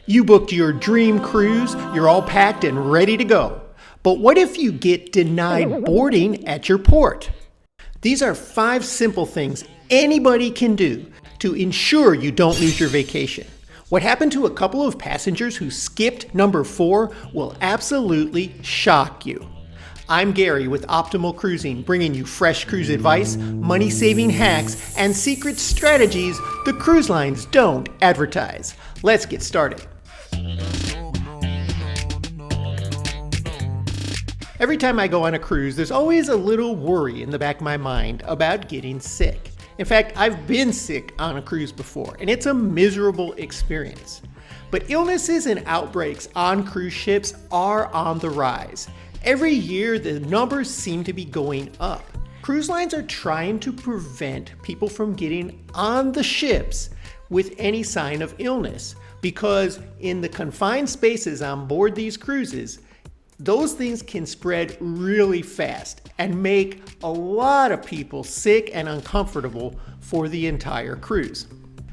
You booked your dream cruise, you're all packed and ready to go. But what if you get denied boarding at your port? These are 5 simple things anybody can do to ensure you don't lose your vacation. What happened to a couple of passengers who skipped number 4 will absolutely shock you. I'm Gary with Optimal Cruising, bringing you fresh cruise advice, money-saving hacks, and secret strategies the cruise lines don't advertise. Let's get started. Every time I go on a cruise, there's always a little worry in the back of my mind about getting sick. In fact, I've been sick on a cruise before, and it's a miserable experience. But illnesses and outbreaks on cruise ships are on the rise. Every year, the numbers seem to be going up. Cruise lines are trying to prevent people from getting on the ships with any sign of illness, because in the confined spaces on board these cruises, those things can spread really fast and make a lot of people sick and uncomfortable for the entire cruise.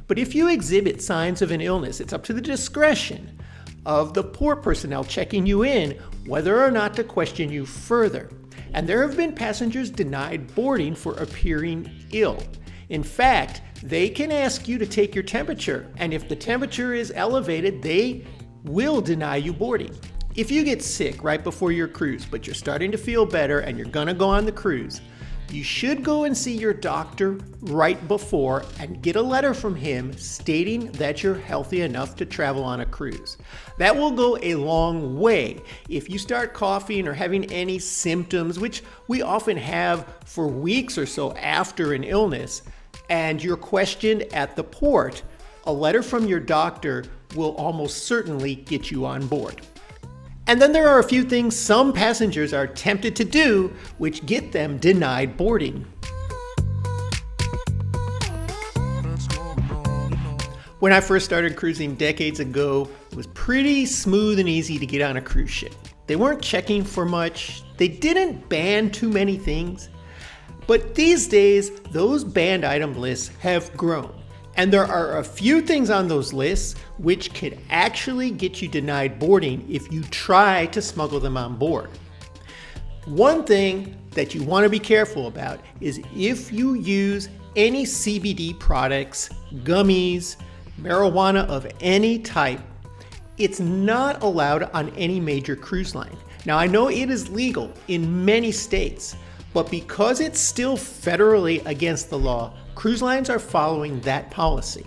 But if you exhibit signs of an illness, it's up to the discretion of the port personnel checking you in whether or not to question you further. And there have been passengers denied boarding for appearing ill. In fact, they can ask you to take your temperature, and if the temperature is elevated, they will deny you boarding. If you get sick right before your cruise, but you're starting to feel better and you're gonna go on the cruise, you should go and see your doctor right before and get a letter from him stating that you're healthy enough to travel on a cruise. That will go a long way. If you start coughing or having any symptoms, which we often have for weeks or so after an illness, and you're questioned at the port, a letter from your doctor will almost certainly get you on board. And then there are a few things some passengers are tempted to do which get them denied boarding. When I first started cruising decades ago, it was pretty smooth and easy to get on a cruise ship. They weren't checking for much, they didn't ban too many things. But these days, those banned item lists have grown. And there are a few things on those lists which could actually get you denied boarding if you try to smuggle them on board. One thing that you want to be careful about is if you use any CBD products, gummies, marijuana of any type, it's not allowed on any major cruise line. Now, I know it is legal in many states, but because it's still federally against the law, cruise lines are following that policy.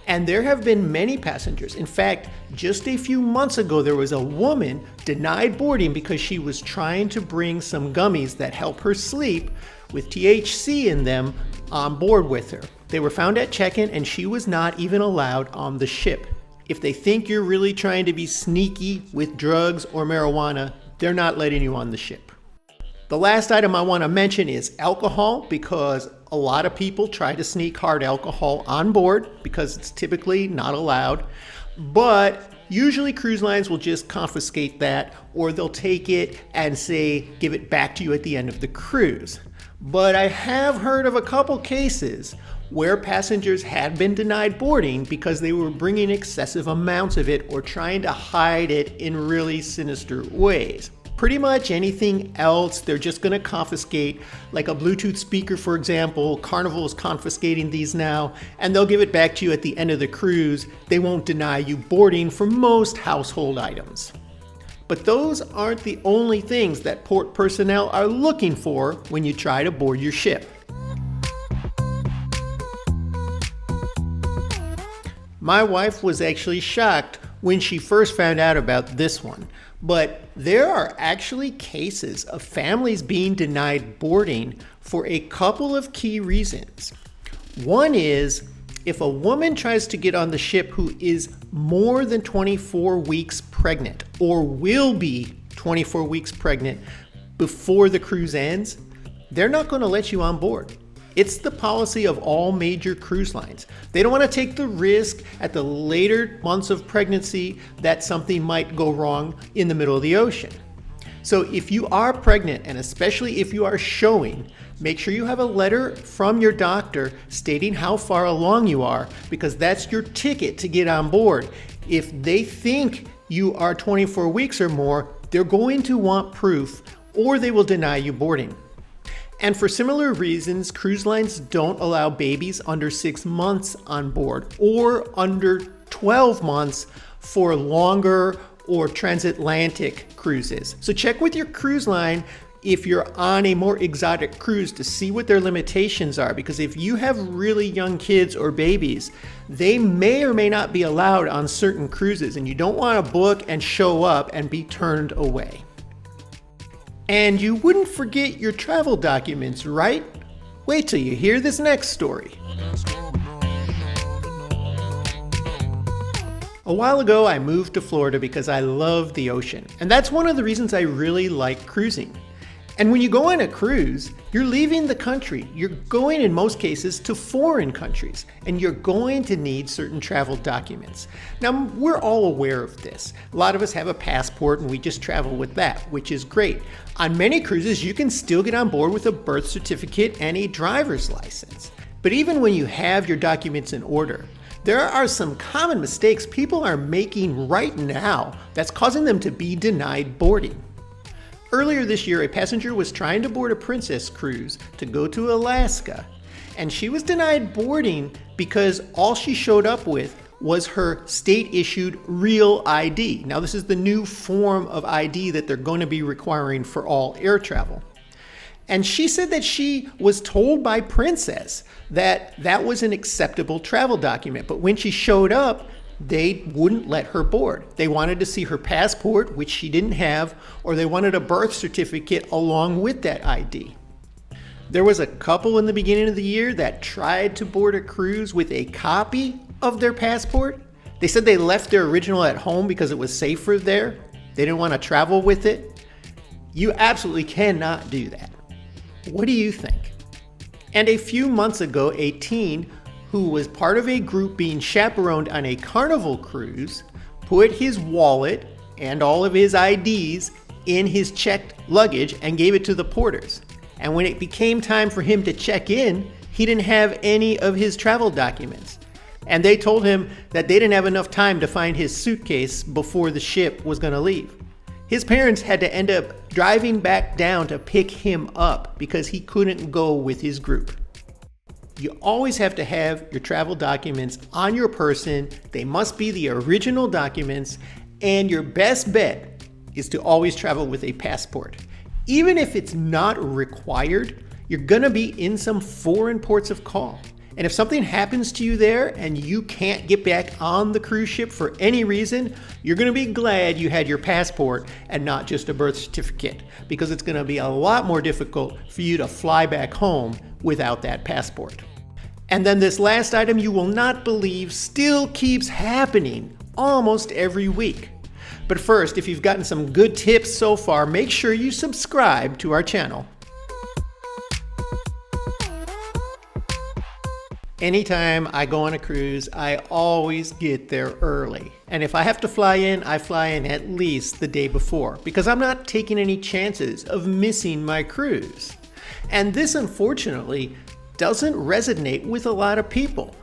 And there have been many passengers. In fact, just a few months ago, there was a woman denied boarding because she was trying to bring some gummies that help her sleep with THC in them on board with her. They were found at check-in and she was not even allowed on the ship. If they think you're really trying to be sneaky with drugs or marijuana, they're not letting you on the ship. The last item I want to mention is alcohol, because a lot of people try to sneak hard alcohol on board because it's typically not allowed. But usually cruise lines will just confiscate that, or they'll take it and say, give it back to you at the end of the cruise. But I have heard of a couple cases where passengers had been denied boarding because they were bringing excessive amounts of it or trying to hide it in really sinister ways. Pretty much anything else, they're just going to confiscate, like a Bluetooth speaker, for example. Carnival is confiscating these now, and they'll give it back to you at the end of the cruise. They won't deny you boarding for most household items. But those aren't the only things that port personnel are looking for when you try to board your ship. My wife was actually shocked when she first found out about this one. But there are actually cases of families being denied boarding for a couple of key reasons. One is if a woman tries to get on the ship who is more than 24 weeks pregnant or will be 24 weeks pregnant before the cruise ends, they're not going to let you on board. It's the policy of all major cruise lines. They don't want to take the risk at the later months of pregnancy that something might go wrong in the middle of the ocean. So if you are pregnant, and especially if you are showing Make sure you have a letter from your doctor stating how far along you are, because that's your ticket to get on board. If they think you are 24 weeks or more, they're going to want proof, or they will deny you boarding. And for similar reasons, cruise lines don't allow babies under 6 months on board or under 12 months for longer or transatlantic cruises. So check with your cruise line if you're on a more exotic cruise to see what their limitations are, because if you have really young kids or babies, they may or may not be allowed on certain cruises, and you don't want to book and show up and be turned away. And you wouldn't forget your travel documents, right? Wait till you hear this next story. A while ago, I moved to Florida because I love the ocean, and that's one of the reasons I really like cruising. And when you go on a cruise, you're leaving the country. You're going, in most cases, to foreign countries, and you're going to need certain travel documents. Now, we're all aware of this. A lot of us have a passport, and we just travel with that, which is great. On many cruises, you can still get on board with a birth certificate and a driver's license. But even when you have your documents in order, there are some common mistakes people are making right now that's causing them to be denied boarding. Earlier this year, a passenger was trying to board a Princess cruise to go to Alaska, and she was denied boarding because all she showed up with was her state-issued real ID. Now, this is the new form of ID that they're going to be requiring for all air travel. And she said that she was told by Princess that that was an acceptable travel document, but when she showed up, they wouldn't let her board. They wanted to see her passport, which she didn't have, or they wanted a birth certificate along with that ID. There was a couple in the beginning of the year that tried to board a cruise with a copy of their passport. They said they left their original at home because it was safer there. They didn't want to travel with it. You absolutely cannot do that. What do you think? And a few months ago, a teen who was part of a group being chaperoned on a Carnival cruise put his wallet and all of his IDs in his checked luggage and gave it to the porters. And when it became time for him to check in, he didn't have any of his travel documents. And they told him that they didn't have enough time to find his suitcase before the ship was going to leave. His parents had to end up driving back down to pick him up because he couldn't go with his group. You always have to have your travel documents on your person. They must be the original documents, and your best bet is to always travel with a passport. Even if it's not required, you're gonna be in some foreign ports of call. And if something happens to you there and you can't get back on the cruise ship for any reason, you're gonna be glad you had your passport and not just a birth certificate, because it's gonna be a lot more difficult for you to fly back home without that passport. And then this last item you will not believe still keeps happening almost every week. But first, if you've gotten some good tips so far, make sure you subscribe to our channel. Anytime I go on a cruise, I always get there early. And if I have to fly in, I fly in at least the day before, because I'm not taking any chances of missing my cruise. And this, unfortunately, doesn't resonate with a lot of people.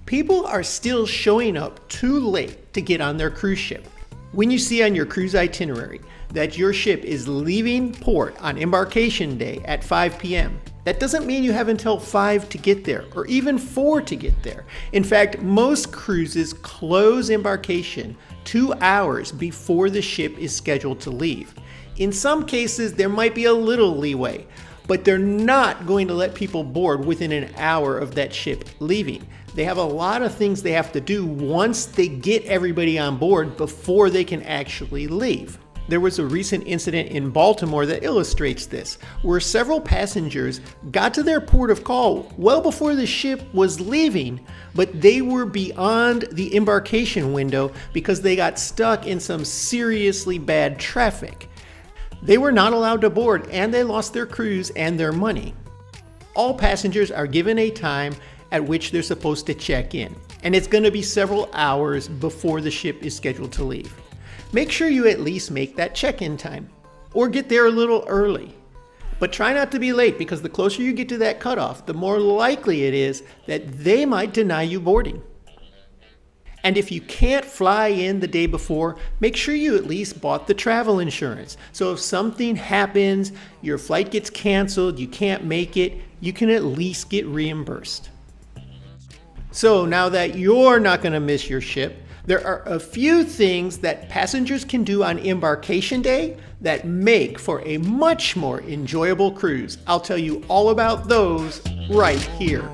People are still showing up too late to get on their cruise ship. When you see on your cruise itinerary that your ship is leaving port on embarkation day at 5 p.m., that doesn't mean you have until 5 to get there, or even 4 to get there. In fact, most cruises close embarkation 2 hours before the ship is scheduled to leave. In some cases, there might be a little leeway, but they're not going to let people board within an hour of that ship leaving. They have a lot of things they have to do once they get everybody on board before they can actually leave. There was a recent incident in Baltimore that illustrates this, where several passengers got to their port of call well before the ship was leaving, but they were beyond the embarkation window because they got stuck in some seriously bad traffic. They were not allowed to board, and they lost their cruise and their money. All passengers are given a time at which they're supposed to check in, and it's going to be several hours before the ship is scheduled to leave. Make sure you at least make that check-in time, or get there a little early. But try not to be late, because the closer you get to that cutoff, the more likely it is that they might deny you boarding. And if you can't fly in the day before, make sure you at least bought the travel insurance. So if something happens, your flight gets canceled, you can't make it, you can at least get reimbursed. So now that you're not going to miss your ship, there are a few things that passengers can do on embarkation day that make for a much more enjoyable cruise. I'll tell you all about those right here.